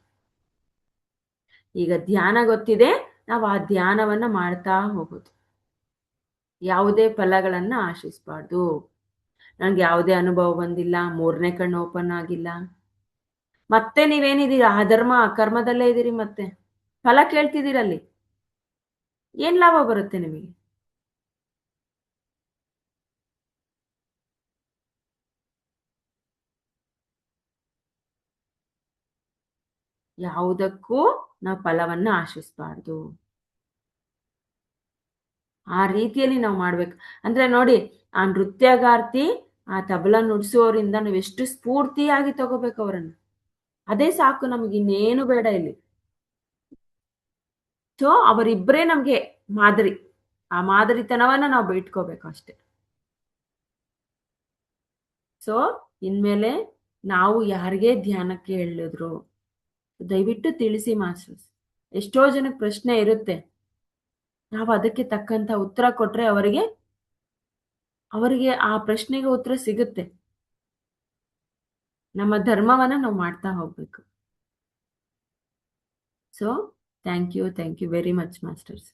S1: ಈಗ ಧ್ಯಾನ ಗೊತ್ತಿದೆ, ನಾವು ಆ ಧ್ಯಾನವನ್ನ ಮಾಡ್ತಾ ಹೋಗೋದು. ಯಾವುದೇ ಫಲಗಳನ್ನ ಆಶಿಸಬಾರ್ದು. ನಂಗೆ ಯಾವುದೇ ಅನುಭವ ಬಂದಿಲ್ಲ, ಮೂರನೇ ಕಣ್ಣು ಓಪನ್ ಆಗಿಲ್ಲ, ಮತ್ತೆ ನೀವೇನಿದ್ದೀರಾ ಅಧರ್ಮ ಕರ್ಮದಲ್ಲೇ ಇದ್ದೀರಿ, ಮತ್ತೆ ಫಲ ಕೇಳ್ತಿದ್ದೀರಲ್ಲಿ, ಏನ್ ಲಾಭ ಬರುತ್ತೆ ನಿಮಗೆ? ಯಾವುದಕ್ಕೂ ನಾವು ಫಲವನ್ನ ಆಶಿಸಬಾರ್ದು. ಆ ರೀತಿಯಲ್ಲಿ ನಾವು ಮಾಡ್ಬೇಕು. ಅಂದ್ರೆ ನೋಡಿ, ಆ ನೃತ್ಯಗಾರ್ತಿ, ಆ ತಬಲಾ ನುಡಿಸೋರಿಂದ ನಾವು ಎಷ್ಟು ಸ್ಫೂರ್ತಿಯಾಗಿ ತಗೋಬೇಕು ಅವರನ್ನು. ಅದೇ ಸಾಕು, ನಮ್ಗೆ ಇನ್ನೇನು ಬೇಡ ಇಲ್ಲಿ. ಸೊ ಅವರಿಬ್ಬರೇ ನಮ್ಗೆ ಮಾದರಿ. ಆ ಮಾದರಿತನವನ್ನ ನಾವು ಬಿಟ್ಕೋಬೇಕು ಅಷ್ಟೆ. ಸೊ ಇನ್ಮೇಲೆ ನಾವು ಯಾರಿಗೇ ಧ್ಯಾನಕ್ಕೆ ಹೇಳಿದ್ರು ದಯವಿಟ್ಟು ತಿಳಿಸಿ ಮಾಸ್ಟರ್ಸ್. ಎಷ್ಟೋ ಜನಕ್ಕೆ ಪ್ರಶ್ನೆ ಇರುತ್ತೆ, ನಾವು ಅದಕ್ಕೆ ತಕ್ಕಂತ ಉತ್ತರ ಕೊಟ್ರೆ ಅವರಿಗೆ ಆ ಪ್ರಶ್ನೆಗೆ ಉತ್ತರ ಸಿಗುತ್ತೆ. ನಮ್ಮ ಧರ್ಮವನ್ನ ನಾವು ಮಾಡ್ತಾ ಹೋಗ್ಬೇಕು. So thank you very much masters.